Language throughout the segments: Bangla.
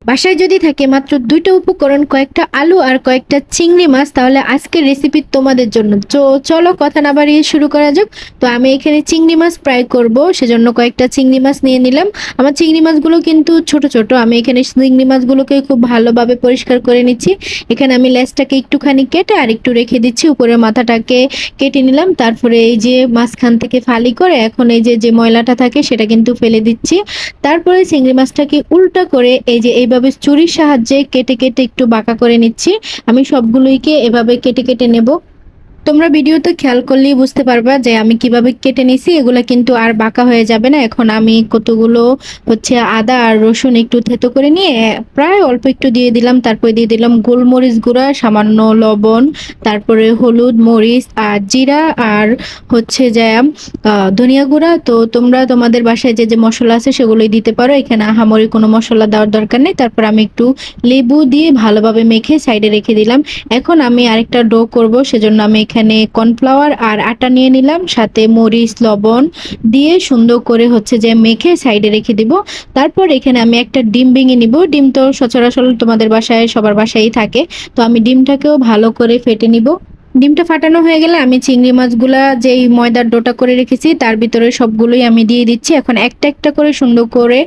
বাসায় যদি থাকে মাত্র ২টা উপকরণ, কয়েকটা আলু আর কয়েকটা চিংড়ি মাছ, তাহলে আজকের রেসিপি তোমাদের জন্য। তো চলো কথা না বাড়িয়ে শুরু করা যাক। তো আমি এখানে চিংড়ি মাছ ফ্রাই করব, সেজন্য কয়েকটা চিংড়ি মাছ নিয়ে নিলাম। আমার চিংড়ি মাছগুলো কিন্তু ছোট ছোট। আমি এখানে চিংড়ি মাছগুলোকে খুব ভালোভাবে পরিষ্কার করে নিচ্ছি। এখানে আমি লেজটাকে একটুখানি কেটে আর একটু রেখে দিচ্ছি, উপরের মাথাটাকে কেটে নিলাম। তারপরে এই যে মাঝখান থেকে ফালি করে এখন এই যে যে ময়লাটা থাকে সেটা কিন্তু ফেলে দিচ্ছি। তারপরে চিংড়ি মাছটাকে উল্টা করে এই যে এইভাবে ছুরির সাহায্যে কেটে কেটে একটু বাঁকা করে নিচ্ছি। আমি সবগুলোইকে এভাবে কেটে কেটে নেব। তোমরা ভিডিওতে খেয়াল করলেই বুঝতে পারবা যে আমি কিভাবে কেটে নিছি। এগুলা কিন্তু আর বাঁকা হয়ে যাবে না। এখন আমি কতগুলো আদা আর রসুন একটু থেতো করে নিয়ে প্রায় অল্প একটু দিয়ে দিলাম। তারপরে দিয়ে দিলাম গোলমরিচ গুঁড়া, সামান্য লবণ, তারপরে হলুদ, মরিচ আর জিরা, আর যে ধনিয়া গুঁড়া। তো তোমরা তোমাদের বাসায় যে যে মশলা আছে সেগুলোই দিতে পারো, এখানে আহামরি কোনো মশলা দেওয়ার দরকার নেই। তারপর আমি একটু লেবু দিয়ে ভালোভাবে মেখে সাইডে রেখে দিলাম। এখন আমি আরেকটা ডো করব, সেজন্য আমি এখানে কর্নফ্লাওয়ার আর আটা নিয়ে নিলাম, সাথে মরিচ, লবণ দিয়ে সুন্দর করে যে মেখে সাইডে রেখে দিব। তারপর এখানে আমি একটা ডিম ভেঙে নিব। ডিম তো সচরাচর তোমাদের বাসায় সবার বাসায়ই থাকে। তো আমি ডিমটাকেও ভালো করে ফেটে নিব। ডিমটা ফাটানো হয়ে গেলে আমি চিংড়ি মাছগুলা যেই ময়দার ডোটা করে রেখেছি তার ভিতরে সবগুলোই আমি দিয়ে দিচ্ছি। এখন একটা একটা করে সুন্দর করে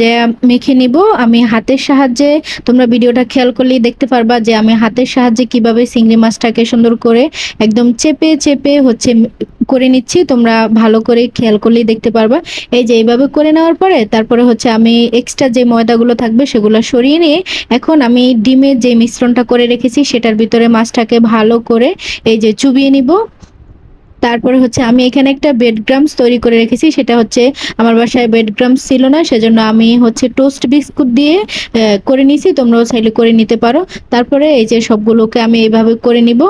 যে মেখে নিব আমি হাতের সাহায্যে। তোমরা ভিডিওটা খেয়াল করলেই দেখতে পারবা যে আমি হাতের সাহায্যে কিভাবে চিংড়ি মাছটাকে সুন্দর করে একদম চেপে চেপে করে নিচ্ছি। তোমরা ভালো করে খেয়াল করলেই দেখতে পারবা। এই যে এইভাবে করে নেওয়ার পরে তারপরে আমি এক্সট্রা যে ময়দাগুলো থাকবে সেগুলো সরিয়ে নিয়ে এখন আমি ডিমের যে মিশ্রণটা করে রেখেছি সেটার ভিতরে মাছটাকে ভালো করে এই যে চুবিয়ে নিব। তারপরে আমি এখানে একটা ব্রেড ক্রাম্বস তৈরি করে রেখেছি। সেটা আমার বাসায় ব্রেড ক্রাম্বস ছিল না, সেজন্য আমি টোস্ট বিস্কুট দিয়ে করে নিয়েছি। তোমরাও চাইলে করে নিতে পারো। তারপরে এই যে সবগুলোকে আমি এইভাবে করে নিব।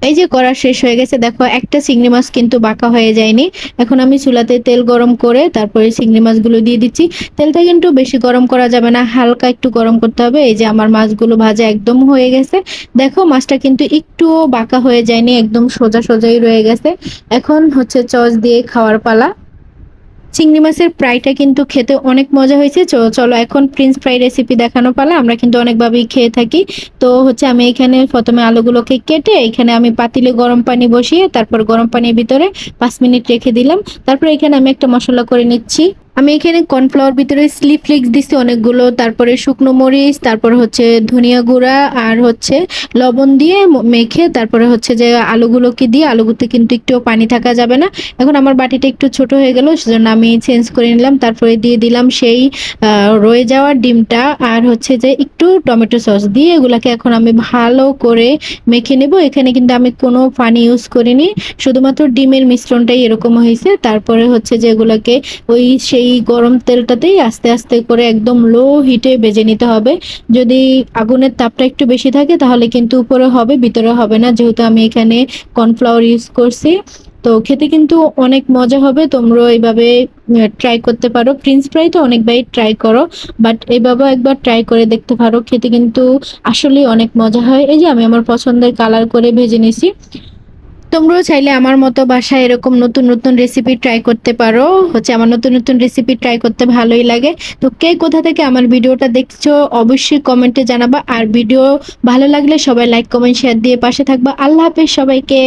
এই যে করা শেষ হয়ে গেছে, দেখো একটা চিংড়ি মাছ কিন্তু বাঁকা হয়ে যায়নি। এখন আমি চুলাতে তেল গরম করে তারপরে চিংড়ি মাছগুলো দিয়ে দিচ্ছি। তেলটা কিন্তু বেশি গরম করা যাবে না, হালকা একটু গরম করতে হবে। এই যে আমার মাছগুলো ভাজা একদম হয়ে গেছে। দেখো মাছটা কিন্তু একটুও বাঁকা হয়ে যায়নি, একদম সোজা সোজাই রয়ে গেছে। এখন সস দিয়ে খাওয়ার পালা। চিংড়ি মাছের ফ্রাইটা কিন্তু খেতে অনেক মজা হয়েছে। চলো এখন ফ্রেঞ্চ ফ্রাই রেসিপি দেখানো পালা। আমরা কিন্তু অনেকভাবেই খেয়ে থাকি। তো আমি এখানে প্রথমে আলুগুলোকে কেটে এখানে আমি পাতিলে গরম পানি বসিয়ে তারপর গরম পানির ভিতরে 5 মিনিট রেখে দিলাম। তারপর এখানে আমি একটা মশলা করে নিচ্ছি। আমি এখানে কর্নফ্লাওয়ার ভিতরে স্লি ফ্লেক্স দিছি অনেকগুলো, তারপরে শুকনো মরিচ, তারপর ধনিয়া গুঁড়া আর লবণ দিয়ে মেখে তারপরে যে আলুগুলোকে দিয়ে, আলুগুলোতে কিন্তু একটু পানি থাকা যাবে না। এখন আমার বাটিটা একটু ছোট হয়ে গেল, সেজন্য আমি চেঞ্জ করে নিলাম। তারপরে দিয়ে দিলাম সেই রয়ে যাওয়া ডিমটা আর যে একটু টমেটো সস দিয়ে এগুলাকে এখন আমি ভালো করে মেখে নেব। এখানে কিন্তু আমি কোনো পানি ইউজ করিনি, শুধুমাত্র ডিমের মিশ্রণটাই এরকম হয়েছে। তারপরে যে এগুলাকে সেই গরম তেলটাতেই আস্তে আস্তে করে একদম লো হিটে ভেজে নিতে হবে। যদি আগুনের তাপটা একটু বেশি থাকে তাহলে কিন্তু উপরে হবে, ভিতরে হবে না, যেহেতু আমি এখানে কর্নফ্লাওয়ার ইউজ করছি। তো খেতে কিন্তু অনেক মজা হবে। তোমরা এইভাবে ট্রাই করতে পারো। ফ্রেঞ্চ ফ্রাই তো অনেকবারই ট্রাই করো, বাট এইভাবে একবার ট্রাই করে দেখতে পারো, খেতে কিন্তু আসলে অনেক মজা হয়। এই যে আমি আমার পছন্দের কালার করে ভেজে নিছি। তোমরাও চাইলে আমার মতো বাসায় এরকম নতুন নতুন রেসিপি ট্রাই করতে পারো। আমার নতুন নতুন রেসিপি ট্রাই করতে ভালোই লাগে। তো কে কোথা থেকে আমার ভিডিওটা দেখছো অবশ্যই কমেন্টে জানাবা। আর ভিডিও ভালো লাগলে সবাই লাইক, কমেন্ট, শেয়ার দিয়ে পাশে থাকবা। আল্লাহ হাফেজ সবাইকে।